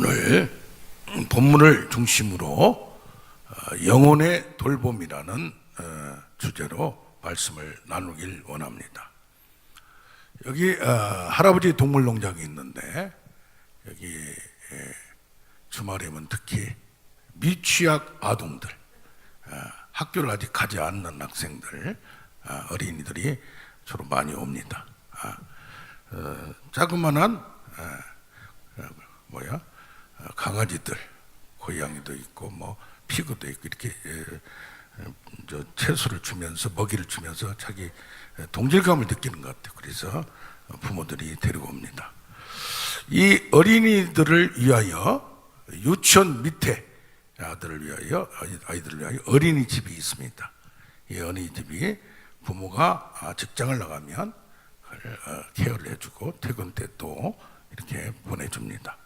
오늘 본문을 중심으로 영혼의 돌봄이라는 주제로 말씀을 나누길 원합니다. 여기 할아버지 동물농장이 있는데 여기 주말이면 특히 미취학 아동들, 학교를 아직 가지 않는 학생들, 어린이들이 주로 많이 옵니다. 자그마한 강아지들, 고양이도 있고 뭐 피그도 있고 이렇게 채소를 주면서 먹이를 주면서 자기 동질감을 느끼는 것 같아요. 그래서 부모들이 데리고 옵니다. 이 어린이들을 위하여 유치원 밑에 아이들을 위하여 어린이집이 있습니다. 이 어린이집이 부모가 직장을 나가면 케어를 해주고 퇴근 때 또 이렇게 보내줍니다.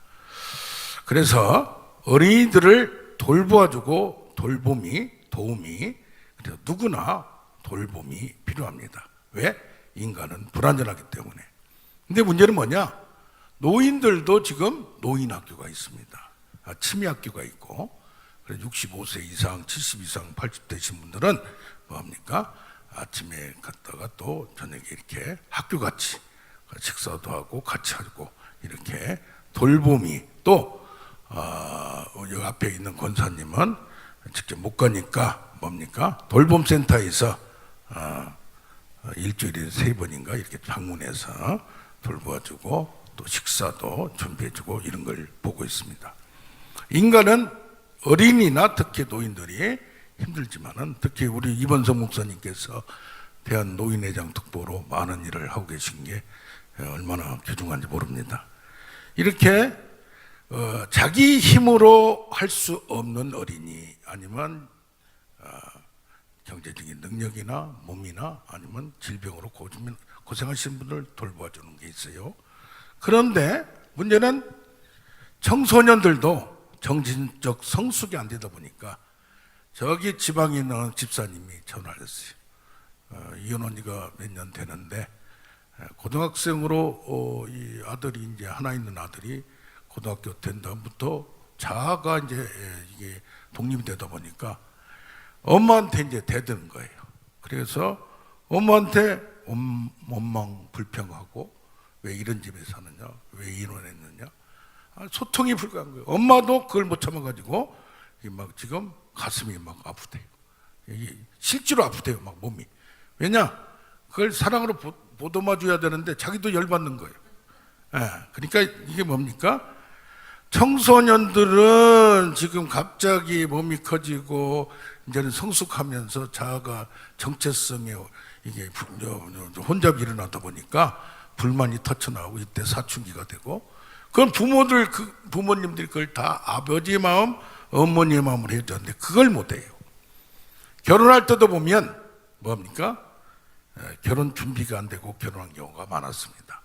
그래서 어린이들을 돌보아주고 도움이 그래서 누구나 돌봄이 필요합니다. 왜? 인간은 불완전하기 때문에. 근데 문제는 뭐냐? 노인들도 지금 노인학교가 있습니다. 취미학교가 있고, 그래서 65세 이상, 70 이상, 80 되신 분들은 뭐합니까? 아침에 갔다가 또 저녁에 이렇게 학교같이 식사도 하고 같이 하고 이렇게 돌봄이 또 여기 앞에 있는 권사님은 직접 못 가니까 뭡니까? 돌봄센터에서 일주일에 3번인가 이렇게 방문해서 돌보아주고 또 식사도 준비해주고 이런 걸 보고 있습니다. 인간은 어린이나 특히 노인들이 힘들지만은 특히 우리 이번성 목사님께서 대한노인회장 특보로 많은 일을 하고 계신 게 얼마나 귀중한지 모릅니다. 이렇게 자기 힘으로 할 수 없는 어린이 아니면 경제적인 능력이나 몸이나 아니면 질병으로 고생하시는 분들 돌봐주는 게 있어요. 그런데 문제는 청소년들도 정신적 성숙이 안 되다 보니까 저기 지방에 있는 집사님이 전화를 했어요. 이혼 언니가 몇 년 되는데 고등학생으로 이 아들이 이제 하나 있는 아들이 고등학교 된 다음부터 자아가 이제 이게 독립이 되다 보니까 엄마한테 이제 대드는 거예요. 그래서 엄마한테 원망 불평하고 왜 이런 집에 사느냐, 왜 이혼했느냐, 소통이 불가한 거예요. 엄마도 그걸 못 참아가지고 막 지금 가슴이 막 아프대요. 실제로 아프대요, 막 몸이. 왜냐? 그걸 사랑으로 보듬어줘야 되는데 자기도 열받는 거예요. 그러니까 이게 뭡니까? 청소년들은 지금 갑자기 몸이 커지고 이제는 성숙하면서 자아가 정체성에 이게 혼잡이 일어나다 보니까 불만이 터쳐나오고 이때 사춘기가 되고 그건 부모님들이 그걸 다 아버지의 마음, 어머니의 마음으로 해야 되는데 그걸 못해요. 결혼할 때도 보면 뭡니까? 결혼 준비가 안 되고 결혼한 경우가 많았습니다.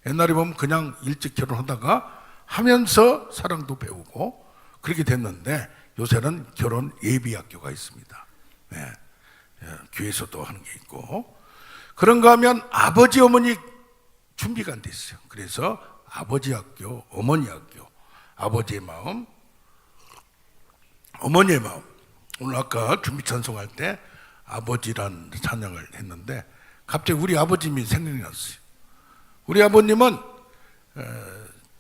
옛날에 보면 그냥 일찍 결혼하다가 하면서 사랑도 배우고 그렇게 됐는데 요새는 결혼 예비학교가 있습니다. 교회에서도 하는 게 있고 그런가 하면 아버지 어머니 준비가 안 돼 있어요. 그래서 아버지 학교, 어머니 학교, 아버지의 마음, 어머니의 마음. 오늘 아까 준비 찬송할 때 아버지란 찬양을 했는데 갑자기 우리 아버님이 생각이 났어요. 우리 아버님은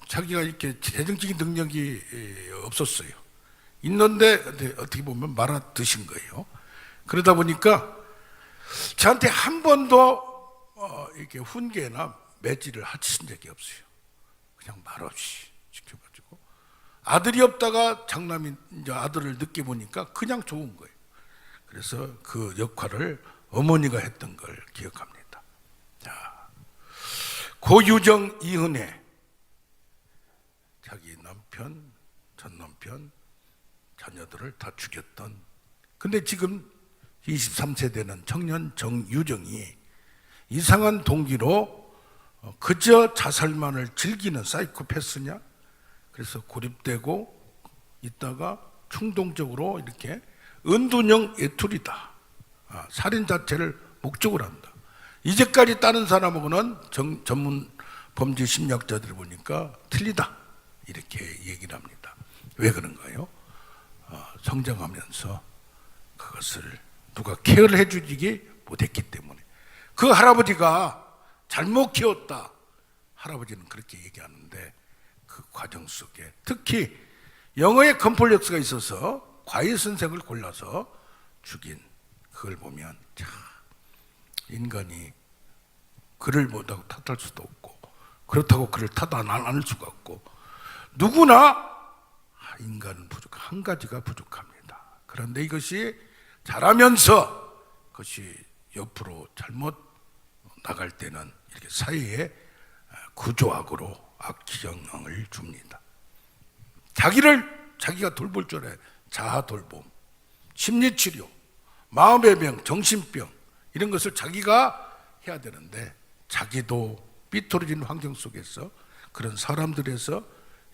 자기가 이렇게 재정적인 능력이 없었어요. 있는데 어떻게 보면 말아 드신 거예요. 그러다 보니까 저한테 한 번도 이렇게 훈계나 매질을 하신 적이 없어요. 그냥 말없이 지켜봐주고 아들이 없다가 장남이 이제 아들을 늦게 보니까 그냥 좋은 거예요. 그래서 그 역할을 어머니가 했던 걸 기억합니다. 자, 고유정 이은혜 자기 남편, 전 남편, 자녀들을 다 죽였던 근데 지금 23세되는 청년 정유정이 이상한 동기로 그저 자살만을 즐기는 사이코패스냐? 그래서 고립되고 있다가 충동적으로 이렇게 은둔형 애툴이다. 살인 자체를 목적으로 한다. 이제까지 다른 사람하고는 전문 범죄 심리학자들 보니까 틀리다. 이렇게 얘기를 합니다. 왜 그런가요? 성장하면서 그것을 누가 케어를 해주지 못했기 때문에. 그 할아버지가 잘못 키웠다, 할아버지는 그렇게 얘기하는데, 그 과정 속에 특히 영어에 컴플렉스가 있어서 과외 선생을 골라서 죽인 그걸 보면 참 인간이 그를 못하고 탓할 수도 없고, 그렇다고 그를 탓 안 할 수가 없고, 누구나 인간은 한 가지가 부족합니다. 그런데 이것이 자라면서 그것이 옆으로 잘못 나갈 때는 이렇게 사회에 구조학으로 악영향을 줍니다. 자기가 돌볼 줄 알아요. 자아 돌봄, 심리치료, 마음의 병, 정신병, 이런 것을 자기가 해야 되는데, 자기도 삐뚤어진 환경 속에서 그런 사람들에서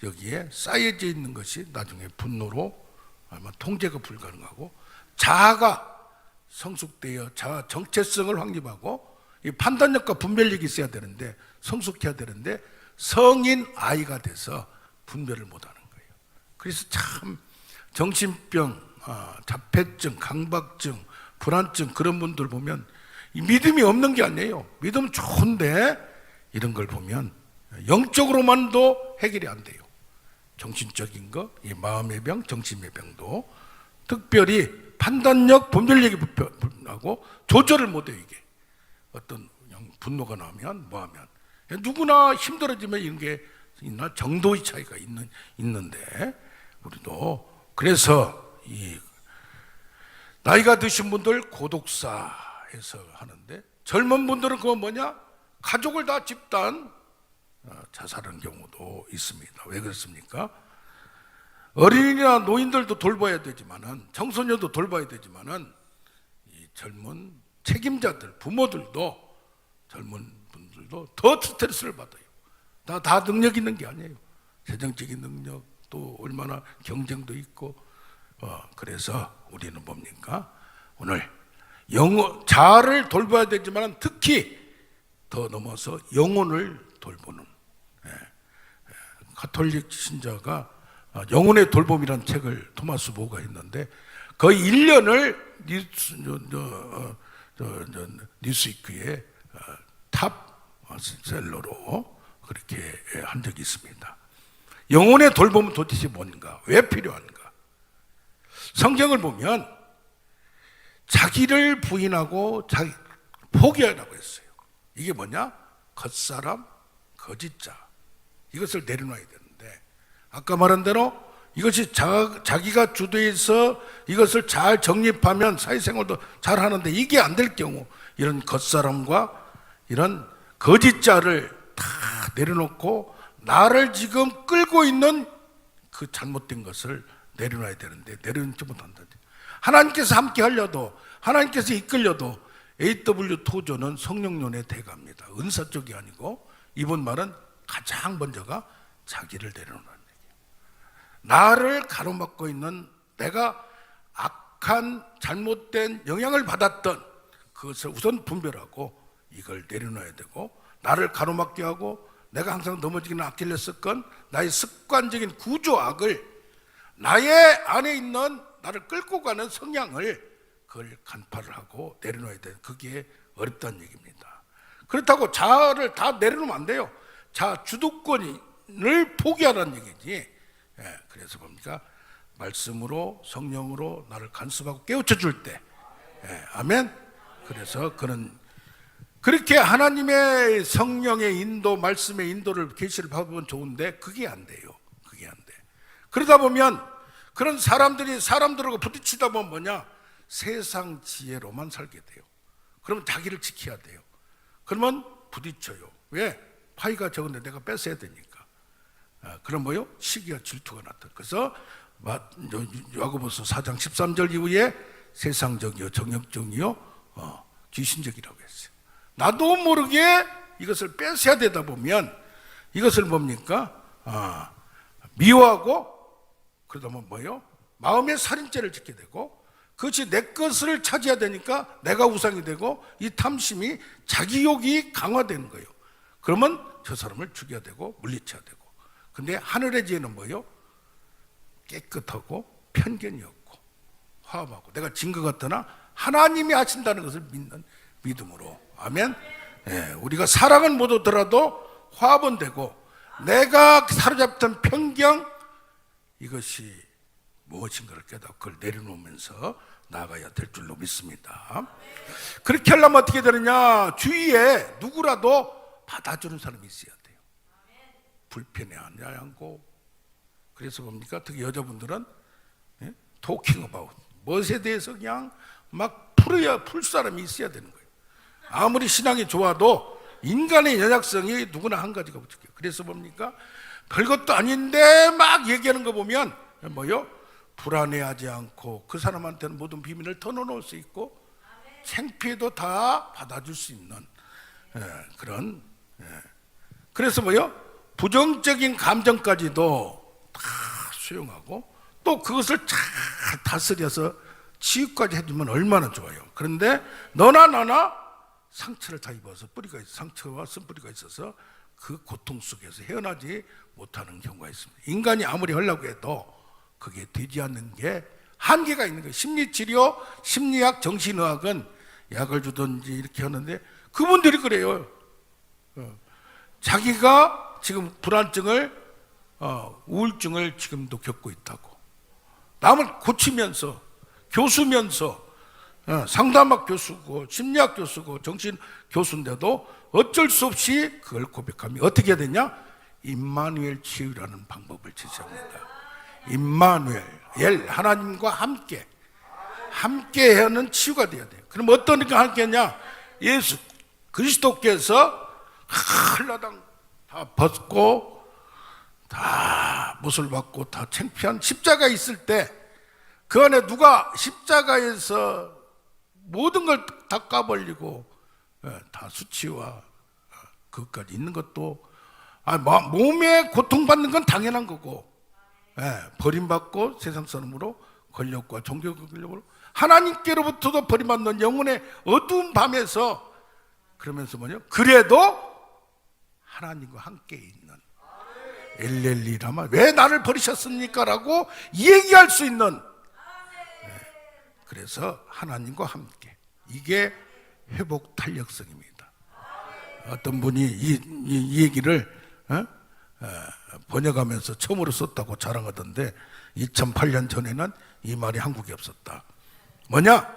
여기에 쌓여져 있는 것이 나중에 분노로 아마 통제가 불가능하고, 자아가 성숙되어 자아 정체성을 확립하고 이 판단력과 분별력이 있어야 되는데, 성숙해야 되는데 성인 아이가 돼서 분별을 못하는 거예요. 그래서 참 정신병, 자폐증, 강박증, 불안증, 그런 분들 보면 이 믿음이 없는 게 아니에요. 믿음 좋은데 이런 걸 보면 영적으로만도 해결이 안 돼요. 정신적인 거, 이 마음의 병, 정신의 병도 특별히 판단력, 분별력이 불편하고 조절을 못해요. 이게 어떤 분노가 나면 뭐하면 누구나 힘들어지면 이런 게 있나, 정도의 차이가 있는데, 우리도 그래서 이 나이가 드신 분들 고독사에서 하는데, 젊은 분들은 그건 뭐냐, 가족을 다 집단 자살하는 경우도 있습니다. 왜 그렇습니까? 어린이나 노인들도 돌봐야 되지만은, 청소년도 돌봐야 되지만은, 이 젊은 책임자들, 부모들도, 젊은 분들도 더 스트레스를 받아요. 다 능력 있는 게 아니에요. 재정적인 능력, 또 얼마나 경쟁도 있고. 그래서 우리는 뭡니까? 오늘 자아를 돌봐야 되지만 특히 더 넘어서 영혼을 돌보는, 가톨릭 신자가 영혼의 돌봄이라는 책을 토마스 보가 했는데, 거의 1년을 뉴스위크에 탑셀러로 그렇게 한 적이 있습니다. 영혼의 돌봄은 도대체 뭔가, 왜 필요한가? 성경을 보면 자기를 부인하고 포기하라고 했어요. 이게 뭐냐? 겉사람, 거짓자, 이것을 내려놔야 되는데, 아까 말한 대로 이것이 자기가 주도해서 이것을 잘 정립하면 사회생활도 잘 하는데, 이게 안 될 경우 이런 겉사람과 이런 거짓자를 다 내려놓고 나를 지금 끌고 있는 그 잘못된 것을 내려놔야 되는데, 내려놓지 못한다. 하나님께서 함께 하려도, 하나님께서 이끌려도 A.W. 토저는 성령론의 대가입니다. 은사 쪽이 아니고, 이번 말은 가장 먼저가 자기를 내려놓는 얘기예요. 나를 가로막고 있는, 내가 악한 잘못된 영향을 받았던 그것을 우선 분별하고 이걸 내려놔야 되고, 나를 가로막게 하고 내가 항상 넘어지기는 아킬레스건, 나의 습관적인 구조악을, 나의 안에 있는 나를 끌고 가는 성향을, 그걸 간파를 하고 내려놔야 돼. 그게 어렵다는 얘기입니다. 그렇다고 자아를 다 내려놓으면 안 돼요. 자아 주도권을 포기하라는 얘기지. 그래서 뭡니까? 말씀으로, 성령으로 나를 간섭하고 깨우쳐 줄 때, 아멘. 그래서 그렇게 하나님의 성령의 인도, 말씀의 인도를 계시를 받으면 좋은데 그게 안 돼요. 그게 안 돼. 그러다 보면 그런 사람들하고 부딪히다 보면 뭐냐? 세상 지혜로만 살게 돼요. 그러면 자기를 지켜야 돼요. 그러면 부딪혀요. 왜? 파이가 적은데 내가 뺏어야 되니까. 그럼 뭐요? 시기와 질투가 나타. 그래서 야고보서 4장 13절 이후에 세상적이요, 정욕적이요, 귀신적이라고 했어요. 나도 모르게 이것을 뺏어야 되다 보면 이것을 뭡니까? 미워하고, 그러다 보면 뭐요? 마음의 살인죄를 짓게 되고, 그것이 내 것을 차지해야 되니까 내가 우상이 되고, 이 탐심이, 자기욕이 강화되는 거예요. 그러면 저 사람을 죽여야 되고 물리쳐야 되고, 근데 하늘의 지혜는 뭐요? 깨끗하고 편견이 없고 화합하고 내가 진 것 같으나 하나님이 하신다는 것을 믿는 믿음으로. 아멘. 예, 우리가 사랑은 못 오더라도 화합은 되고 내가 사로잡던 편견 이것이 무엇인가를 깨닫고 그걸 내려놓으면서 나아가야 될 줄로 믿습니다. 그렇게 하려면 어떻게 되느냐? 주위에 누구라도 받아주는 사람이 있어야 돼요. 불편해하지 않고. 그래서 뭡니까? 특히 여자분들은 토킹 어바웃 무엇에 대해서 그냥 막 풀 사람이 있어야 되는 거예요. 아무리 신앙이 좋아도 인간의 연약성이 누구나 한 가지가 부족해요. 그래서 뭡니까? 별것도 아닌데 막 얘기하는 거 보면 뭐요? 불안해하지 않고 그 사람한테는 모든 비밀을 털어놓을 수 있고 창피해도 다 받아줄 수 있는 그런. 그래서 뭐요? 부정적인 감정까지도 다 수용하고 또 그것을 잘 다스려서 치유까지 해주면 얼마나 좋아요. 그런데 너나 나나 상처를 다 입어서 뿌리가 상처와 쓴뿌리가 있어서 그 고통 속에서 헤어나지 못하는 경우가 있습니다. 인간이 아무리 하려고 해도 그게 되지 않는 게 한계가 있는 거예요. 심리치료, 심리학, 정신의학은 약을 주든지 이렇게 하는데 그분들이 그래요. 자기가 지금 불안증을 우울증을 지금도 겪고 있다고. 남을 고치면서 교수면서 상담학 교수고 심리학 교수고 정신 교수인데도 어쩔 수 없이 그걸 고백하며 어떻게 해야 되냐? 임마누엘 치유라는 방법을 제시합니다. 임마누엘, 하나님과 함께 하는 치유가 돼야 돼요. 그럼 어떤 게 함께냐? 예수 그리스도께서 한라당 다 벗고 다 못을 받고 다 창피한 십자가에 있을 때 그 안에 누가 십자가에서 모든 걸 다 까버리고 다 수치와 그것까지 있는 것도 몸에 고통받는 건 당연한 거고 버림받고 세상 사람으로 권력과 종교의 권력으로 하나님께로부터도 버림받는 영혼의 어두운 밤에서 그러면서 뭐냐? 그래도 하나님과 함께 있는 엘렐리라마 왜 나를 버리셨습니까? 라고 얘기할 수 있는. 그래서 하나님과 함께 이게 회복 탄력성입니다. 어떤 분이 이 얘기를 번역하면서 처음으로 썼다고 자랑하던데 2008년 전에는 이 말이 한국에 없었다. 뭐냐?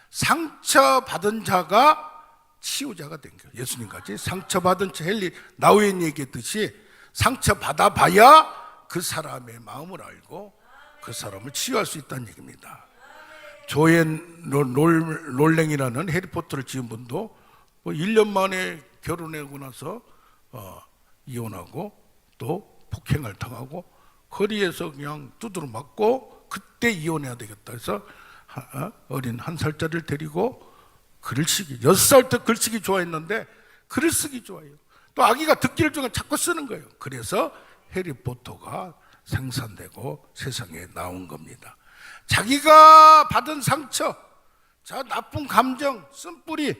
상처받은 자가 치유자가 된 거예요. 예수님같이 상처받은 자 헨리 나우엔 얘기했듯이 상처받아 봐야 그 사람의 마음을 알고 그 사람을 치유할 수 있다는 얘기입니다. 조앤 롤랭이라는 해리포터를 지은 분도 1년 만에 결혼하고 나서 이혼하고 또 폭행을 당하고 거리에서 그냥 두드러 맞고 그때 이혼해야 되겠다 해서 어린 1살짜리를 데리고 글을 쓰기 6살 때 글쓰기 좋아했는데 글을 쓰기 좋아해요. 또 아기가 듣기를 중에 자꾸 쓰는 거예요. 그래서 해리포터가 생산되고 세상에 나온 겁니다. 자기가 받은 상처, 자 나쁜 감정, 쓴뿌리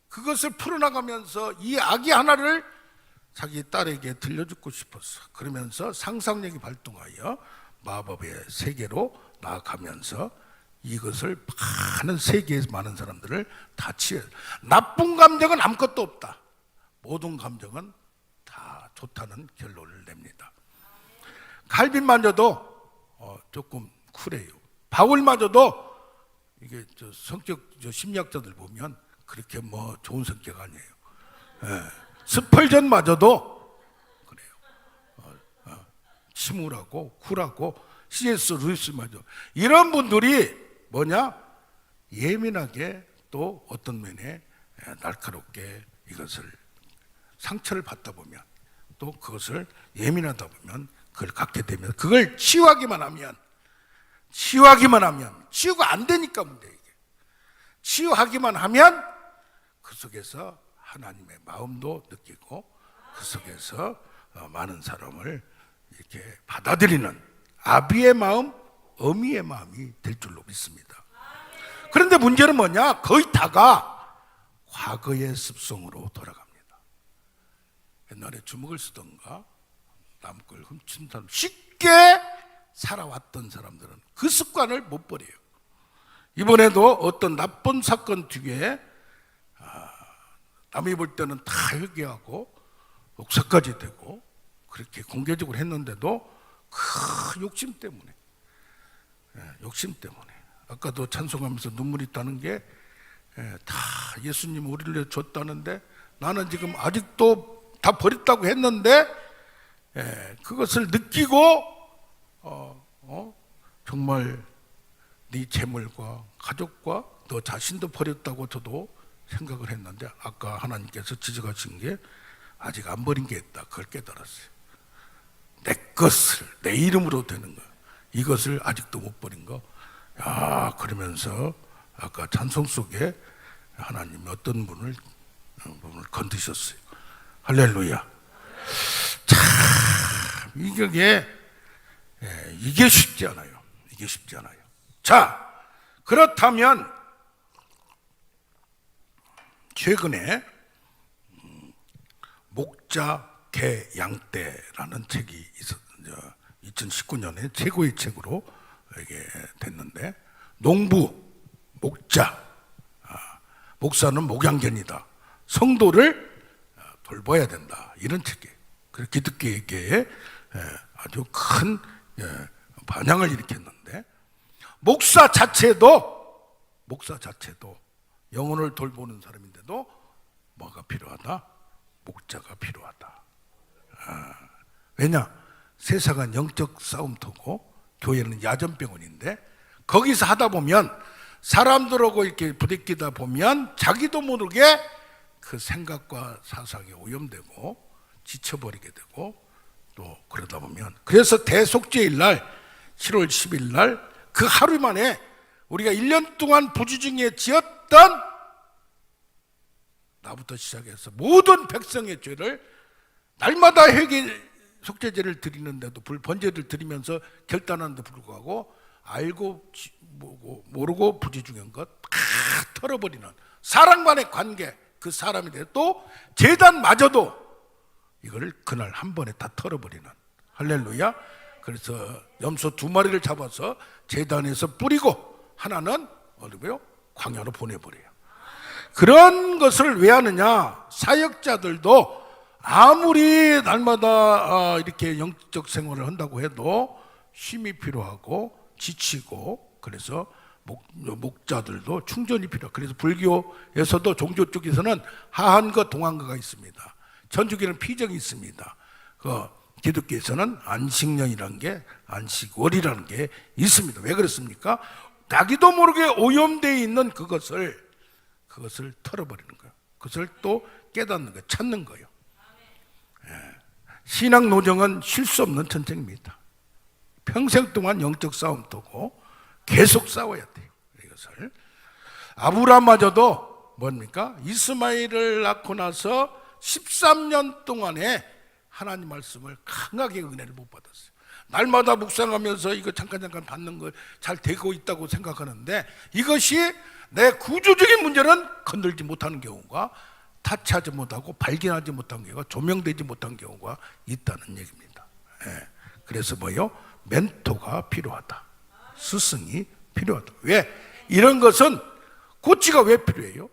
그것을 풀어나가면서 이 아기 하나를 자기 딸에게 들려주고 싶었어. 그러면서 상상력이 발동하여 마법의 세계로 나아가면서 이것을 많은 세계에서 많은 사람들을 다 치유. 나쁜 감정은 아무것도 없다. 모든 감정은 다 좋다는 결론을 냅니다. 칼빈마저도 조금 쿨해요. 바울마저도 이게 성격 심리학자들 보면 그렇게 뭐 좋은 성격 아니에요. 스펄전마저도 그래요. 침울하고 쿨하고 C.S. 루이스마저 이런 분들이 뭐냐? 예민하게 또 어떤 면에 날카롭게 이것을 상처를 받다 보면 또 그것을 예민하다 보면 그걸 갖게 되면 그걸 치유하기만 하면 치유가 안 되니까 문제 이게. 치유하기만 하면 그 속에서 하나님의 마음도 느끼고 그 속에서 많은 사람을 이렇게 받아들이는 아비의 마음, 어미의 마음이 될 줄로 믿습니다. 그런데 문제는 뭐냐? 거의 다가 과거의 습성으로 돌아갑니다. 옛날에 주먹을 쓰던가 남 걸 훔친 사람, 쉽게 살아왔던 사람들은 그 습관을 못 버려요. 이번에도 어떤 나쁜 사건 뒤에 남이 볼 때는 다 회개하고 목사까지 되고 그렇게 공개적으로 했는데도 그 욕심 때문에, 욕심 때문에 아까도 찬송하면서 눈물이 있다는 게 다 예수님 우리를 위해 줬다는데 나는 지금 아직도 다 버렸다고 했는데 그것을 느끼고 정말 네 재물과 가족과 너 자신도 버렸다고 저도 생각을 했는데 아까 하나님께서 지적하신 게 아직 안 버린 게 있다. 그걸 깨달았어요. 내 것을 내 이름으로 되는 거, 이것을 아직도 못 버린 거. 야, 그러면서 아까 찬송 속에 하나님이 어떤 분을 건드셨어요. 할렐루야. 참 이게 쉽지 않아요. 이게 쉽지 않아요. 자, 그렇다면 최근에 목자 개 양떼라는 책이 2019년에 최고의 책으로 이게 됐는데, 농부, 목자, 목사는 목양견이다. 성도를 돌봐야 된다. 이런 책이에요. 그래서 기독교계에 아주 큰 반향을 일으켰는데, 목사 자체도 영혼을 돌보는 사람인데도 뭐가 필요하다? 목자가 필요하다. 왜냐? 세상은 영적 싸움터고 교회는 야전병원인데, 거기서 하다 보면 사람들하고 이렇게 부딪히다 보면 자기도 모르게 그 생각과 사상이 오염되고 지쳐버리게 되고, 또 그러다 보면, 그래서 대속죄일 날 7월 10일 날 그 하루 만에 우리가 1년 동안 부지중에 지었던, 나부터 시작해서 모든 백성의 죄를 날마다 회개 속죄제를 드리는데도 번제를 드리면서 결단하는데 불구하고 알고 모르고 부지중한 것 다 털어버리는 사람간의 관계, 그 사람에 대해 또 제단마저도 이걸 그날 한 번에 다 털어버리는, 할렐루야. 그래서 염소 2마리를 잡아서 제단에서 뿌리고 하나는 어디고요? 광야로 보내버려요. 그런 것을 왜 하느냐? 사역자들도 아무리 날마다 이렇게 영적 생활을 한다고 해도 힘이 필요하고 지치고, 그래서 목자들도 충전이 필요하고, 그래서 불교에서도 종교 쪽에서는 하한과 동한가가 있습니다. 천주교는 피정이 있습니다. 기독교에서는 안식년이라는 게, 안식월이라는 게 있습니다. 왜 그렇습니까? 자기도 모르게 오염되어 있는 그것을 털어버리는 거예요. 그것을 또 깨닫는 거예요. 찾는 거예요. 신앙 노정은 쉴 수 없는 전쟁입니다. 평생 동안 영적 싸움터고 계속 싸워야 돼요. 이것을. 아브라함마저도 뭡니까? 이스마엘을 낳고 나서 13년 동안에 하나님 말씀을 강하게 은혜를 못 받았어요. 날마다 묵상하면서 이거 잠깐 받는 거 잘 되고 있다고 생각하는데, 이것이 내 구조적인 문제는 건들지 못하는 경우가, 타치하지 못하고 발견하지 못한 경우가, 조명되지 못한 경우가 있다는 얘기입니다. 그래서 멘토가 필요하다. 스승이 필요하다. 왜? 이런 것은 코치가 왜 필요해요?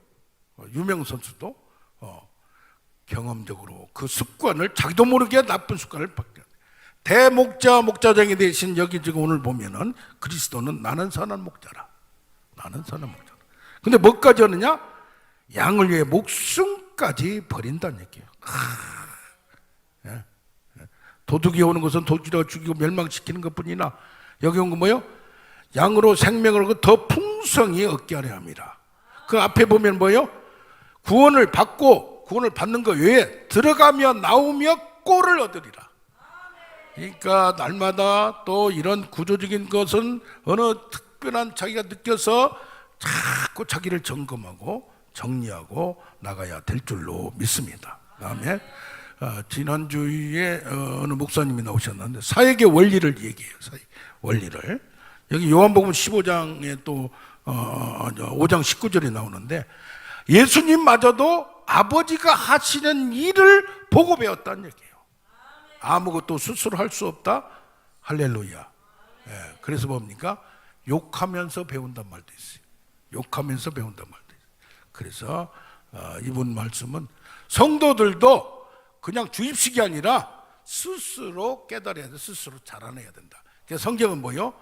유명 선수도 경험적으로 그 습관을, 자기도 모르게 나쁜 습관을 바뀌어야 돼. 대목자, 목자장이 대신 여기 지금 오늘 보면은 그리스도는 나는 선한 목자라. 나는 선한 목자라. 근데 뭐까지 하느냐? 양을 위해 목숨까지 버린다는 얘기예요. 도둑이 오는 것은 도둑이라고 죽이고 멸망시키는 것뿐이나, 여기 온 건 뭐예요? 양으로 생명을 얻고 더 풍성히 얻게 하려 합니다. 그 앞에 보면 뭐예요? 구원을 받는 것 외에 들어가며 나오며 꼴을 얻으리라. 그러니까 날마다 또 이런 구조적인 것은 어느 특별한 자기가 느껴서 자꾸 자기를 점검하고 정리하고 나가야 될 줄로 믿습니다. 그다음에 지난주에 어느 목사님이 나오셨는데 사역의 원리를 얘기해요. 사역 원리를. 여기 요한복음 15장에 또 5장 19절에 나오는데, 예수님마저도 아버지가 하시는 일을 보고 배웠다는 얘기예요. 아무것도 스스로 할 수 없다. 할렐루야. 예, 그래서 뭡니까? 욕하면서 배운단 말도 있어요. 욕하면서 배운단 말도 있어요. 그래서 이분 말씀은 성도들도 그냥 주입식이 아니라 스스로 깨달아야 돼. 스스로 자라내야 된다. 그래서 성경은 뭐요?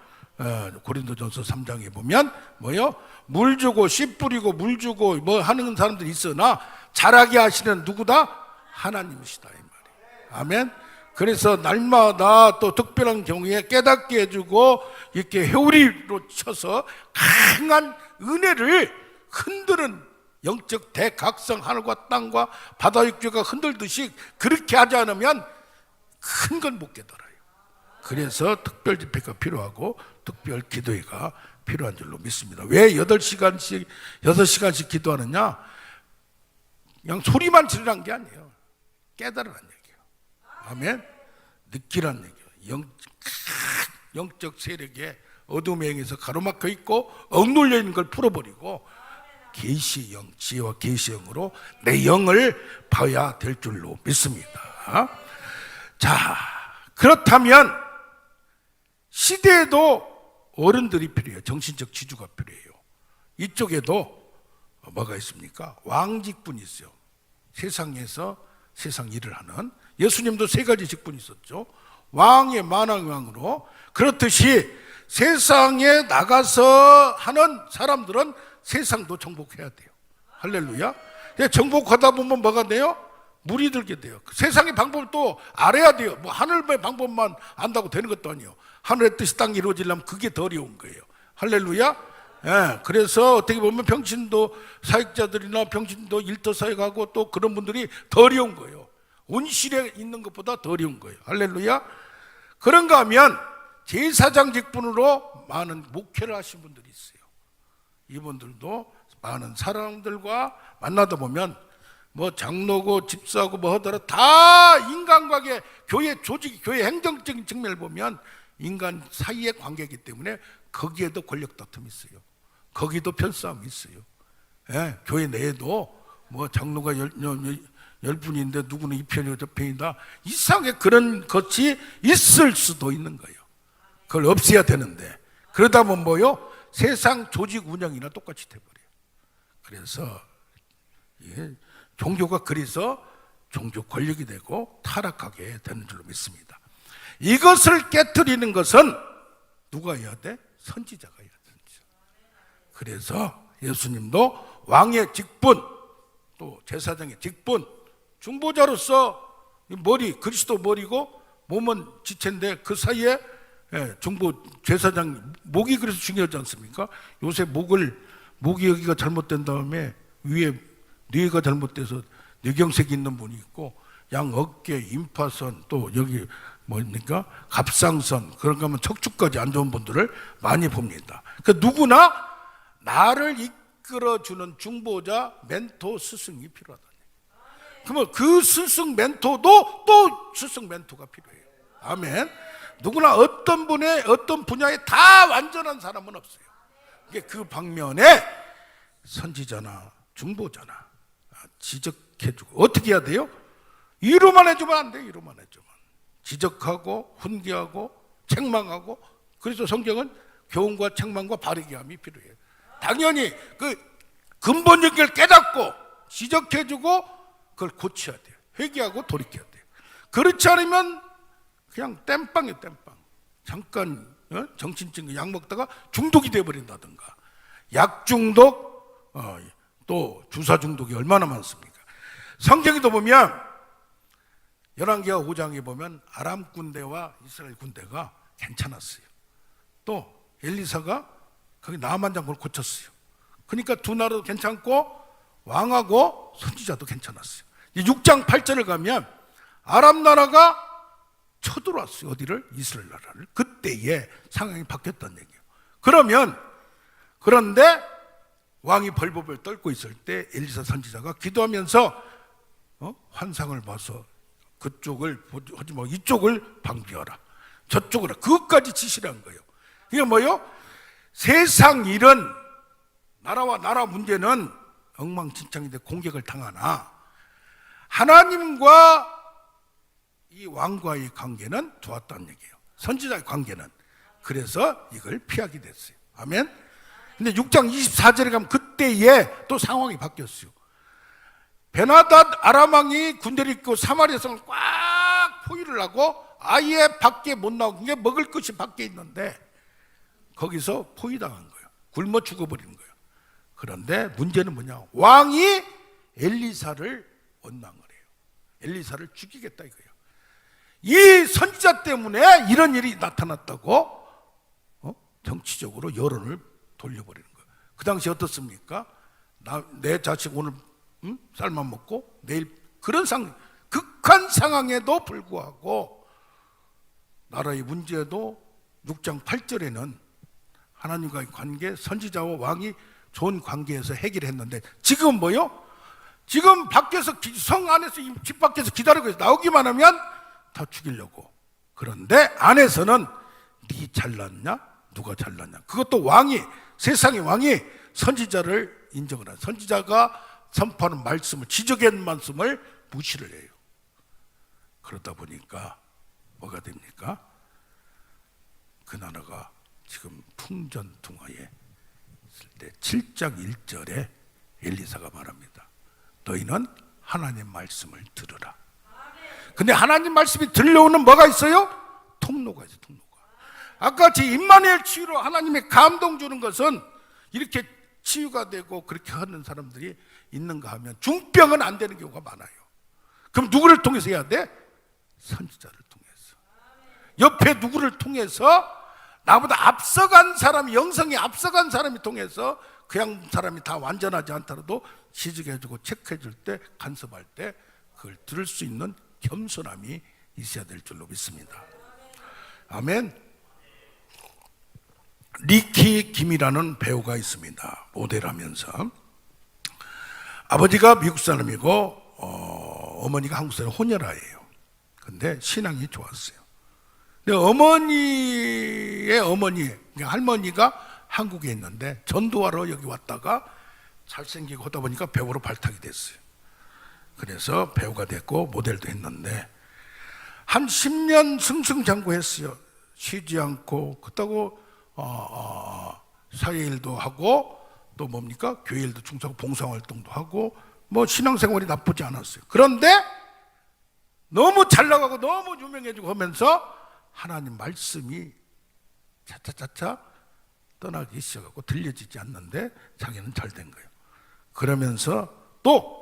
고린도전서 3장에 보면 뭐요? 물 주고 씨 뿌리고 물 주고 뭐 하는 사람들이 있으나 자라게 하시는 누구다? 하나님이시다 이 말이에요. 아멘. 그래서 날마다 또 특별한 경우에 깨닫게 해주고 이렇게 회오리로 쳐서 강한 은혜를 흔드는 영적 대각성, 하늘과 땅과 바다 육지가 흔들듯이 그렇게 하지 않으면 큰 건 못 깨달아요. 그래서 특별 집회가 필요하고 특별 기도회가 필요한 줄로 믿습니다. 왜 8시간씩 6시간씩 기도하느냐? 그냥 소리만 지르란 게 아니에요. 깨달으란 얘기예요. 아멘. 느끼란 얘기예요. 영적 세력에 어둠의 영에서 가로막혀 있고 억눌려 있는 걸 풀어버리고 계시의 영, 지혜와 계시의 영으로 내 영을 봐야 될 줄로 믿습니다. 자, 그렇다면 시대에도 어른들이 필요해요. 정신적 지주가 필요해요. 이쪽에도 뭐가 있습니까? 왕직분이 있어요. 세상에서 세상 일을 하는. 예수님도 3가지 직분이 있었죠. 왕의 만왕왕으로. 그렇듯이 세상에 나가서 하는 사람들은 세상도 정복해야 돼요. 할렐루야. 정복하다 보면 뭐가 돼요? 물이 들게 돼요. 세상의 방법을 또 알아야 돼요. 뭐 하늘의 방법만 안다고 되는 것도 아니에요. 하늘의 뜻이 땅에 이루어지려면 그게 더 어려운 거예요. 할렐루야. 예, 그래서 어떻게 보면 병신도 사역자들이나 병신도 일터 사역하고 또 그런 분들이 더 어려운 거예요. 온실에 있는 것보다 더 어려운 거예요. 할렐루야. 그런가 하면 제사장 직분으로 많은 목회를 하신 분들이 있어요. 이분들도 많은 사람들과 만나다 보면 뭐 장로고 집사고 뭐 하더라도 다 인간관계, 교회 조직, 교회 행정적인 측면을 보면 인간 사이의 관계이기 때문에 거기에도 권력 다툼이 있어요. 거기도 편싸움이 있어요. 예, 교회 내에도 뭐 장로가 10분인데 누구는 이 편이고 저 편이다. 이상하게 그런 것이 있을 수도 있는 거예요. 그걸 없애야 되는데 그러다 보면 뭐요? 세상 조직 운영이나 똑같이 돼버려요. 그래서 종교가 그래서 종교 권력이 되고 타락하게 되는 줄로 믿습니다. 이것을 깨트리는 것은 누가 해야 돼? 선지자가 해야 돼. 그래서 예수님도 왕의 직분, 또 제사장의 직분, 중보자로서 머리, 그리스도 머리고 몸은 지체인데 그 사이에 중보 제사장 목이 그래서 중요하지 않습니까? 요새 목이 여기가 잘못된 다음에 위에 뇌가 잘못돼서 뇌경색이 있는 분이 있고 양 어깨, 임파선 또 여기 뭡니까? 갑상선 그런 거 하면 척추까지 안 좋은 분들을 많이 봅니다. 그러니까 누구나 나를 이끌어주는 중보자, 멘토, 스승이 필요하다. 그러면 그 스승, 멘토도 또 스승, 멘토가 필요해요. 아멘. 누구나 어떤 분야에 다 완전한 사람은 없어요. 그 방면에 선지자나 중보자나 지적해주고 어떻게 해야 돼요? 이루만 해주면 안 돼요. 이루만 해주면 지적하고 훈계하고 책망하고. 그래서 성경은 교훈과 책망과 바르게 함이 필요해요. 당연히 그 근본적인 걸 깨닫고 지적해주고 그걸 고쳐야 돼요. 회개하고 돌이켜야 돼요. 그렇지 않으면 그냥 땜빵이에요. 땜빵. 잠깐 정신적인 약 먹다가 중독이 되어버린다든가 약 중독, 또 주사 중독이 얼마나 많습니까? 성경에도 보면 열왕기하 5장에 보면 아람 군대와 이스라엘 군대가 괜찮았어요. 또 엘리사가 거기 나만 장군을 고쳤어요. 그러니까 두 나라도 괜찮고 왕하고 선지자도 괜찮았어요. 6장 8절을 가면 아람 나라가 쳐들어왔어요. 어디를? 이스라엘 나라를. 그때의 상황이 바뀌었다는 얘기예요. 그런데 왕이 벌벌벌 떨고 있을 때 엘리사 선지자가 기도하면서 환상을 봐서 그쪽을 하지 말고 이쪽을 방비하라. 저쪽으로 그것까지 지시를 한 거예요. 이게 뭐예요? 세상 일은 나라와 나라 문제는 엉망진창인데 공격을 당하나 하나님과 이 왕과의 관계는 좋았다는 얘기예요. 선지자의 관계는. 그래서 이걸 피하게 됐어요. 아멘. 근데 6장 24절에 가면 그때에 또 상황이 바뀌었어요. 베나닷 아람 왕이 군대를 이끌고 사마리아 성을 꽉 포위를 하고 아예 밖에 못 나오고, 게 먹을 것이 밖에 있는데 거기서 포위당한 거예요. 굶어 죽어버리는 거예요. 그런데 문제는 뭐냐? 왕이 엘리사를 원망을 해요. 엘리사를 죽이겠다 이거예요. 이 선지자 때문에 이런 일이 나타났다고 정치적으로 여론을 돌려버리는 거예요. 그 당시 어떻습니까? 내 자식 오늘 쌀만 먹고 내일, 그런 극한 상황에도 불구하고 나라의 문제도 6장 8절에는 하나님과의 관계, 선지자와 왕이 좋은 관계에서 해결했는데 지금 뭐요? 지금 밖에서, 성 안에서, 집 밖에서 기다리고 있어. 나오기만 하면 다 죽이려고. 그런데 안에서는 네 잘났냐? 누가 잘났냐? 그것도 왕이, 세상의 왕이 선지자를 인정을 해요. 선지자가 선포하는 말씀을, 지적한 말씀을 무시를 해요. 그러다 보니까 뭐가 됩니까? 그 나라가 지금 풍전등화에 있을 때 7장 1절에 엘리사가 말합니다. 너희는 하나님 말씀을 들으라. 근데 하나님 말씀이 들려오는 뭐가 있어요? 통로가 있어요. 통로가. 아까 제 임마누엘 치유로 하나님의 감동 주는 것은 이렇게 치유가 되고 그렇게 하는 사람들이 있는가 하면 중병은 안 되는 경우가 많아요. 그럼 누구를 통해서 해야 돼? 선지자를 통해서. 옆에 누구를 통해서, 나보다 앞서간 사람이, 영성이 앞서간 사람이 통해서, 그냥 사람이 다 완전하지 않더라도 지적해주고 체크해줄 때, 간섭할 때 그걸 들을 수 있는 겸손함이 있어야 될 줄로 믿습니다. 아멘. 리키 김이라는 배우가 있습니다. 모델하면서. 아버지가 미국 사람이고 어머니가 한국 사람, 혼혈아예요. 근데 신앙이 좋았어요. 근데 어머니의 어머니, 그러니까 할머니가 한국에 있는데 전도하러 여기 왔다가 잘생기고 하다 보니까 배우로 발탁이 됐어요. 그래서 배우가 됐고 모델도 했는데 한 10년 승승장구했어요. 쉬지 않고. 그렇다고 사회일도 하고 또 뭡니까? 교회일도 충성하고 봉사활동도 하고 뭐 신앙생활이 나쁘지 않았어요. 그런데 너무 잘 나가고 너무 유명해지고 하면서 하나님 말씀이 차차차차 떠나기 시작하고 들려지지 않는데 자기는 잘 된 거예요. 그러면서 또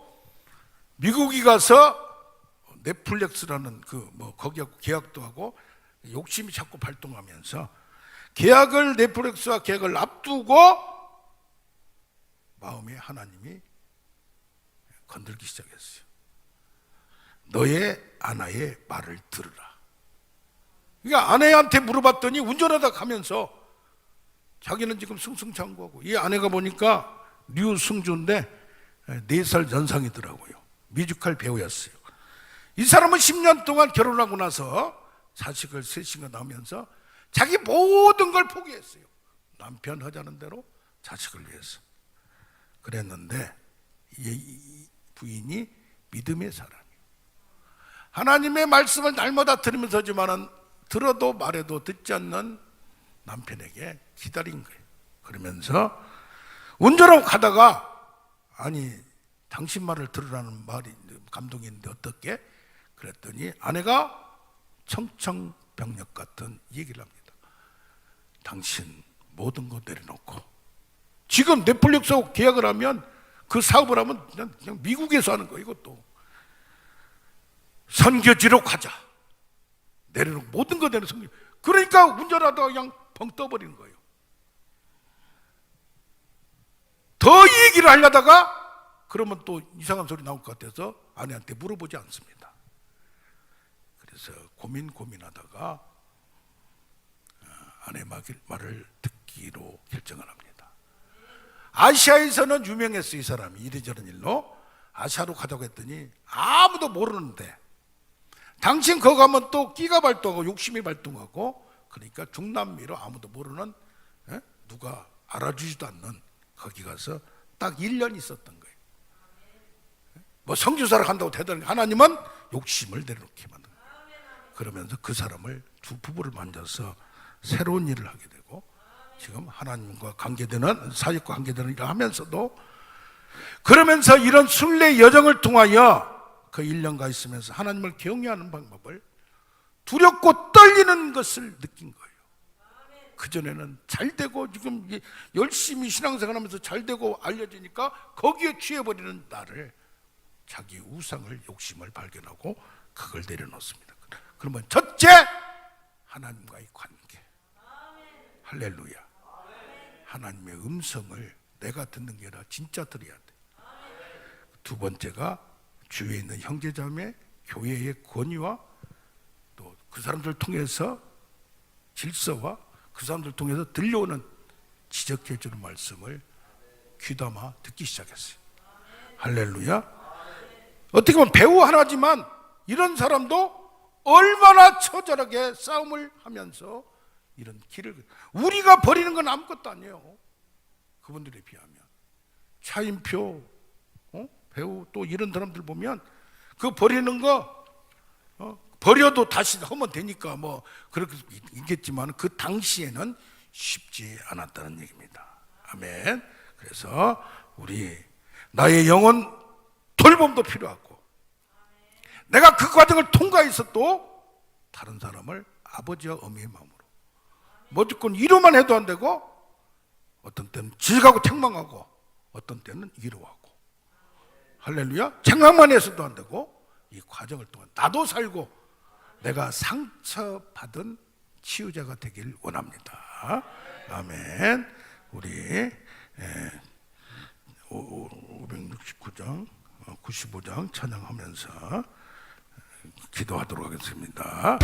미국에 가서 넷플릭스라는 거기하고 계약도 하고 욕심이 자꾸 발동하면서 넷플릭스와 계약을 앞두고 마음에 하나님이 건들기 시작했어요. 너의 아내의 말을 들으라. 그러니까 아내한테 물어봤더니 운전하다 가면서 자기는 지금 승승장구하고, 이 아내가 보니까 류승주인데 4살 연상이더라고요. 뮤지컬 배우였어요. 이 사람은 10년 동안 결혼하고 나서 자식을 셋인가 낳으면서 자기 모든 걸 포기했어요. 남편 하자는 대로 자식을 위해서. 그랬는데 이 부인이 믿음의 사람이에요. 하나님의 말씀을 날마다 들으면서지만은 들어도 말해도 듣지 않는 남편에게 기다린 거예요. 그러면서 운전하고 가다가, 아니 당신 말을 들으라는 말이 감동이 있는데 어떻게? 그랬더니 아내가 청천벽력 같은 얘기를 합니다. 당신 모든 거 내려놓고 지금 넷플릭스하고 계약을 하면, 그 사업을 하면 그냥 미국에서 하는 거, 이것도 선교지로 가자. 내려놓고 모든 거 내려 선교. 그러니까 운전하다가 그냥 벙 떠버리는 거예요. 더 얘기를 하려다가 그러면 또 이상한 소리 나올 것 같아서 아내한테 물어보지 않습니다. 그래서 고민하다가 아내 말을 듣기로 결정을 합니다. 아시아에서는 유명했어요. 이 사람이 이리저런 일로. 아시아로 가자고 했더니 아무도 모르는데, 당신 거기 가면 또 끼가 발동하고 욕심이 발동하고, 그러니까 중남미로 아무도 모르는, 누가 알아주지도 않는 거기 가서 딱 1년 있었던 거예요. 뭐 성교사를 간다고 대단한, 하나님은 욕심을 내려놓게 만든 거예요. 그러면서 그 사람을 두 부부를 만져서 새로운 일을 하게 되고 지금 하나님과 관계되는 사역과 관계되는 일을 하면서도 그러면서 이런 순례 여정을 통하여 그 1년간 있으면서 하나님을 경외하는 방법을 두렵고 떨리는 것을 느낀 거예요. 그전에는 잘되고 지금 열심히 신앙생활하면서 잘되고 알려지니까 거기에 취해버리는 나를 자기 우상을 욕심을 발견하고 그걸 내려놓습니다. 그러면 첫째 하나님과의 관계. 할렐루야. 하나님의 음성을 내가 듣는 게 아니라 진짜 들어야 돼. 두 번째가 주위에 있는 형제자매 교회의 권위와 또 그 사람들 통해서 질서와 그 사람들 통해서 들려오는 지적해 주는 말씀을 귀담아 듣기 시작했어요. 할렐루야. 어떻게 보면 배우 하나지만 이런 사람도 얼마나 처절하게 싸움을 하면서 이런 길을, 우리가 버리는 건 아무것도 아니에요. 그분들에 비하면 차인표, 배우 또 이런 사람들 보면 그 버리는 거 버려도 다시 하면 되니까 뭐 그렇게 있겠지만 그 당시에는 쉽지 않았다는 얘기입니다. 아멘. 그래서 우리 나의 영혼 돌봄도 필요하고 내가 그 과정을 통과해서 또 다른 사람을 아버지와 어미의 마음으로 무조건 위로만 해도 안 되고 어떤 때는 지적하고 책망하고 어떤 때는 위로하고 할렐루야. 책망만 해서도 안 되고 이 과정을 통해 나도 살고 내가 상처받은 치유자가 되길 원합니다. 아멘. 우리 569장 95장 찬양하면서 기도하도록 하겠습니다.